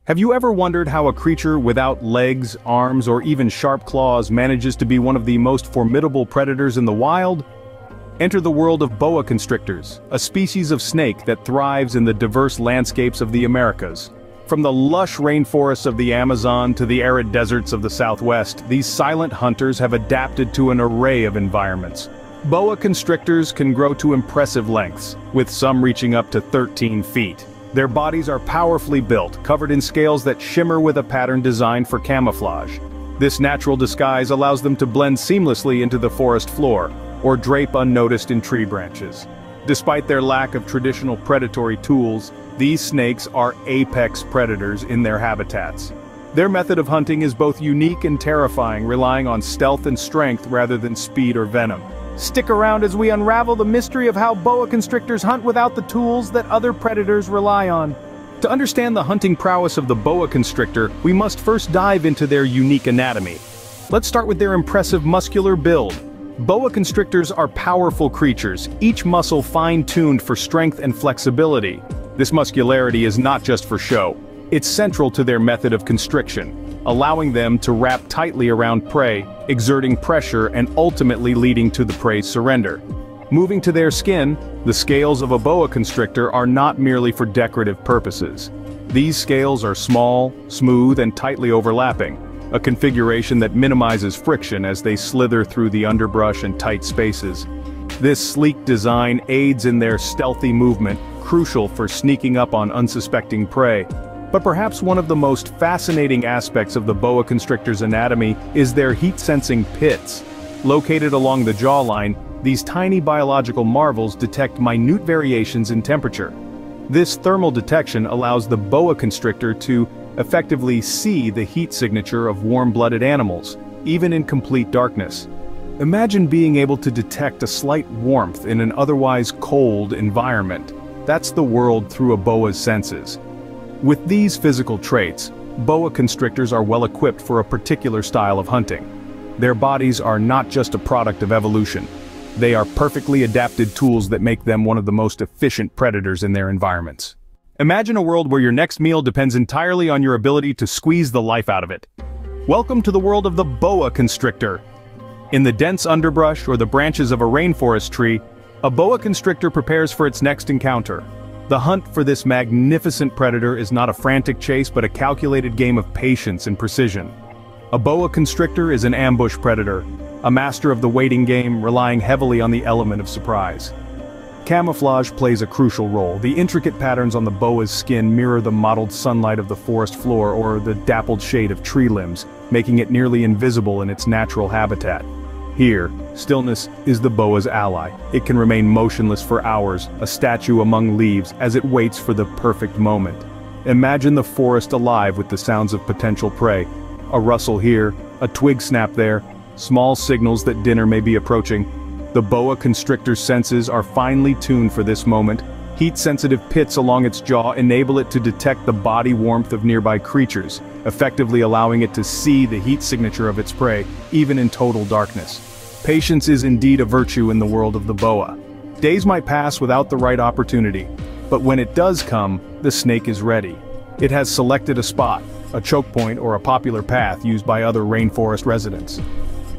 Have you ever wondered how a creature without legs, arms, or even sharp claws manages to be one of the most formidable predators in the wild? Enter the world of boa constrictors, a species of snake that thrives in the diverse landscapes of the Americas. From the lush rainforests of the Amazon to the arid deserts of the Southwest, these silent hunters have adapted to an array of environments. Boa constrictors can grow to impressive lengths, with some reaching up to 13 feet. Their bodies are powerfully built, covered in scales that shimmer with a pattern designed for camouflage. This natural disguise allows them to blend seamlessly into the forest floor, or drape unnoticed in tree branches. Despite their lack of traditional predatory tools, these snakes are apex predators in their habitats. Their method of hunting is both unique and terrifying, relying on stealth and strength rather than speed or venom. Stick around as we unravel the mystery of how boa constrictors hunt without the tools that other predators rely on. To understand the hunting prowess of the boa constrictor, we must first dive into their unique anatomy. Let's start with their impressive muscular build. Boa constrictors are powerful creatures, each muscle fine-tuned for strength and flexibility. This muscularity is not just for show. It's central to their method of constriction, allowing them to wrap tightly around prey, exerting pressure and ultimately leading to the prey's surrender. Moving to their skin, the scales of a boa constrictor are not merely for decorative purposes. These scales are small, smooth, and tightly overlapping, a configuration that minimizes friction as they slither through the underbrush and tight spaces. This sleek design aids in their stealthy movement, crucial for sneaking up on unsuspecting prey. But perhaps one of the most fascinating aspects of the boa constrictor's anatomy is their heat-sensing pits. Located along the jawline, these tiny biological marvels detect minute variations in temperature. This thermal detection allows the boa constrictor to effectively see the heat signature of warm-blooded animals, even in complete darkness. Imagine being able to detect a slight warmth in an otherwise cold environment. That's the world through a boa's senses. With these physical traits, boa constrictors are well equipped for a particular style of hunting. Their bodies are not just a product of evolution. They are perfectly adapted tools that make them one of the most efficient predators in their environments. Imagine a world where your next meal depends entirely on your ability to squeeze the life out of it. Welcome to the world of the boa constrictor. In the dense underbrush or the branches of a rainforest tree, a boa constrictor prepares for its next encounter. The hunt for this magnificent predator is not a frantic chase but a calculated game of patience and precision. A boa constrictor is an ambush predator, a master of the waiting game, relying heavily on the element of surprise. Camouflage plays a crucial role. The intricate patterns on the boa's skin mirror the mottled sunlight of the forest floor or the dappled shade of tree limbs, making it nearly invisible in its natural habitat. Here, stillness is the boa's ally. It can remain motionless for hours, a statue among leaves, as it waits for the perfect moment. Imagine the forest alive with the sounds of potential prey. A rustle here, a twig snap there, small signals that dinner may be approaching. The boa constrictor's senses are finely tuned for this moment. Heat-sensitive pits along its jaw enable it to detect the body warmth of nearby creatures, effectively allowing it to see the heat signature of its prey, even in total darkness. Patience is indeed a virtue in the world of the boa. Days might pass without the right opportunity, but when it does come, the snake is ready. It has selected a spot, a choke point or a popular path used by other rainforest residents.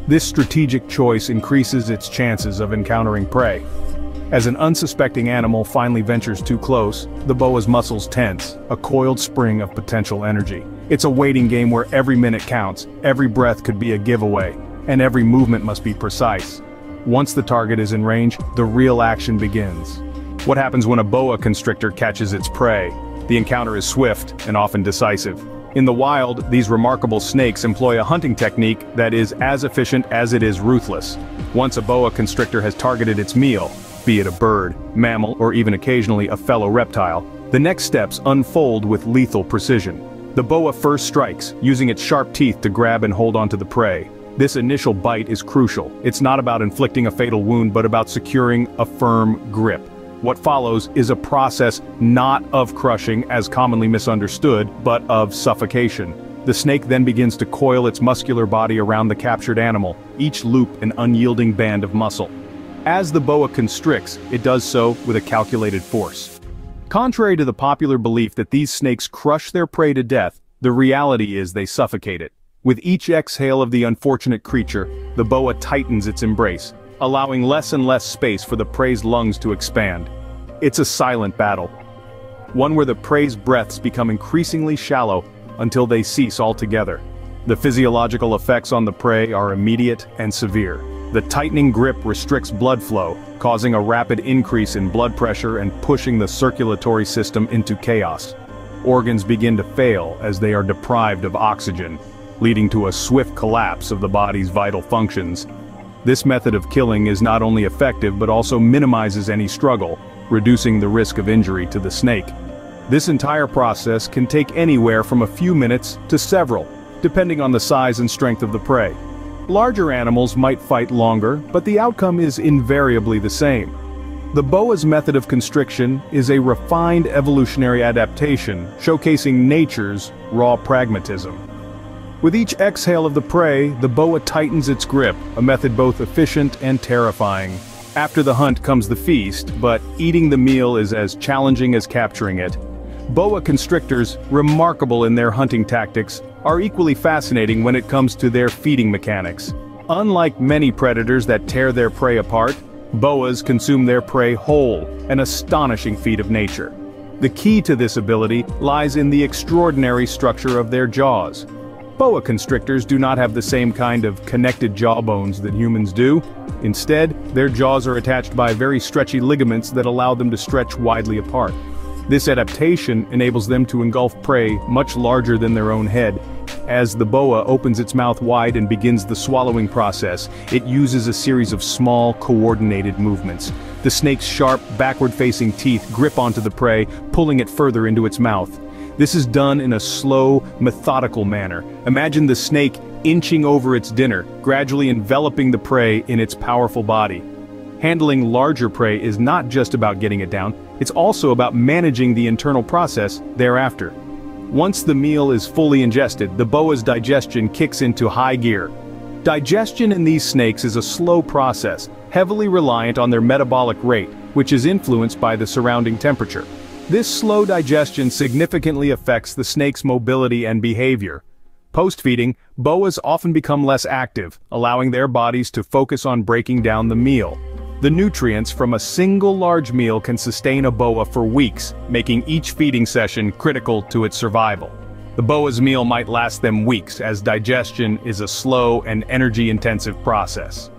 This strategic choice increases its chances of encountering prey. As an unsuspecting animal finally ventures too close, the boa's muscles tense, a coiled spring of potential energy. It's a waiting game where every minute counts, every breath could be a giveaway, and every movement must be precise. Once the target is in range, the real action begins. What happens when a boa constrictor catches its prey? The encounter is swift and often decisive. In the wild, these remarkable snakes employ a hunting technique that is as efficient as it is ruthless. Once a boa constrictor has targeted its meal, be it a bird, mammal, or even occasionally a fellow reptile, the next steps unfold with lethal precision. The boa first strikes, using its sharp teeth to grab and hold onto the prey. This initial bite is crucial. It's not about inflicting a fatal wound but about securing a firm grip. What follows is a process not of crushing as commonly misunderstood, but of suffocation. The snake then begins to coil its muscular body around the captured animal, each loop an unyielding band of muscle. As the boa constricts, it does so with a calculated force. Contrary to the popular belief that these snakes crush their prey to death, the reality is they suffocate it. With each exhale of the unfortunate creature, the boa tightens its embrace, allowing less and less space for the prey's lungs to expand. It's a silent battle, one where the prey's breaths become increasingly shallow until they cease altogether. The physiological effects on the prey are immediate and severe. The tightening grip restricts blood flow, causing a rapid increase in blood pressure and pushing the circulatory system into chaos. Organs begin to fail as they are deprived of oxygen, leading to a swift collapse of the body's vital functions. This method of killing is not only effective but also minimizes any struggle, reducing the risk of injury to the snake. This entire process can take anywhere from a few minutes to several, depending on the size and strength of the prey. Larger animals might fight longer, but the outcome is invariably the same. The boa's method of constriction is a refined evolutionary adaptation, showcasing nature's raw pragmatism. With each exhale of the prey, the boa tightens its grip, a method both efficient and terrifying. After the hunt comes the feast, but eating the meal is as challenging as capturing it. Boa constrictors, remarkable in their hunting tactics, are equally fascinating when it comes to their feeding mechanics. Unlike many predators that tear their prey apart, boas consume their prey whole, an astonishing feat of nature. The key to this ability lies in the extraordinary structure of their jaws. Boa constrictors do not have the same kind of connected jawbones that humans do. Instead, their jaws are attached by very stretchy ligaments that allow them to stretch widely apart. This adaptation enables them to engulf prey much larger than their own head. As the boa opens its mouth wide and begins the swallowing process, it uses a series of small, coordinated movements. The snake's sharp, backward-facing teeth grip onto the prey, pulling it further into its mouth. This is done in a slow, methodical manner. Imagine the snake inching over its dinner, gradually enveloping the prey in its powerful body. Handling larger prey is not just about getting it down, it's also about managing the internal process thereafter. Once the meal is fully ingested, the boa's digestion kicks into high gear. Digestion in these snakes is a slow process, heavily reliant on their metabolic rate, which is influenced by the surrounding temperature. This slow digestion significantly affects the snake's mobility and behavior. Post-feeding, boas often become less active, allowing their bodies to focus on breaking down the meal. The nutrients from a single large meal can sustain a boa for weeks, making each feeding session critical to its survival. The boa's meal might last them weeks, as digestion is a slow and energy-intensive process.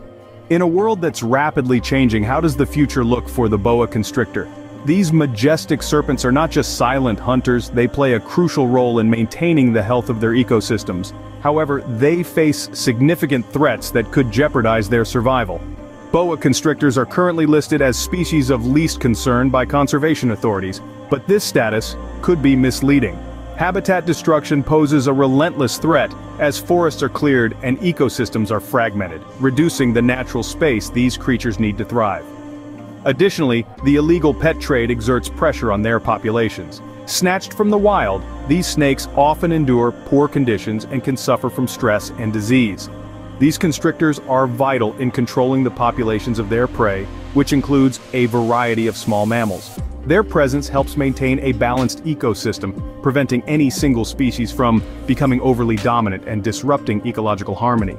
In a world that's rapidly changing, how does the future look for the boa constrictor? These majestic serpents are not just silent hunters, they play a crucial role in maintaining the health of their ecosystems. However, they face significant threats that could jeopardize their survival. Boa constrictors are currently listed as species of least concern by conservation authorities, but this status could be misleading. Habitat destruction poses a relentless threat as forests are cleared and ecosystems are fragmented, reducing the natural space these creatures need to thrive. Additionally, the illegal pet trade exerts pressure on their populations. Snatched from the wild, these snakes often endure poor conditions and can suffer from stress and disease. These constrictors are vital in controlling the populations of their prey, which includes a variety of small mammals. Their presence helps maintain a balanced ecosystem, preventing any single species from becoming overly dominant and disrupting ecological harmony.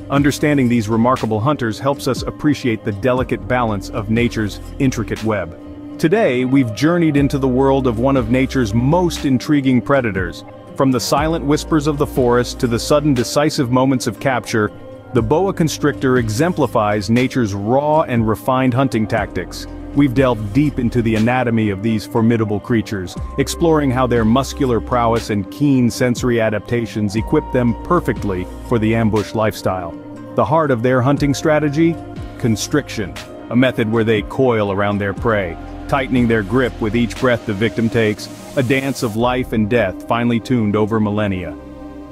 Understanding these remarkable hunters helps us appreciate the delicate balance of nature's intricate web. Today, we've journeyed into the world of one of nature's most intriguing predators. From the silent whispers of the forest to the sudden decisive moments of capture, the boa constrictor exemplifies nature's raw and refined hunting tactics. We've delved deep into the anatomy of these formidable creatures, exploring how their muscular prowess and keen sensory adaptations equip them perfectly for the ambush lifestyle. The heart of their hunting strategy? Constriction, a method where they coil around their prey, tightening their grip with each breath the victim takes, a dance of life and death finely tuned over millennia.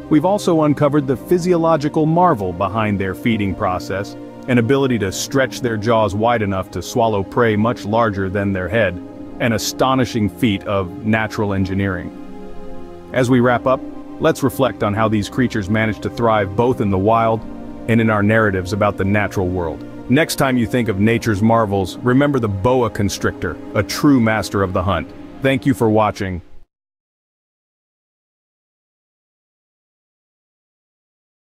We've also uncovered the physiological marvel behind their feeding process, an ability to stretch their jaws wide enough to swallow prey much larger than their head, an astonishing feat of natural engineering. As we wrap up, let's reflect on how these creatures manage to thrive both in the wild and in our narratives about the natural world. Next time you think of nature's marvels, remember the boa constrictor, a true master of the hunt. Thank you for watching.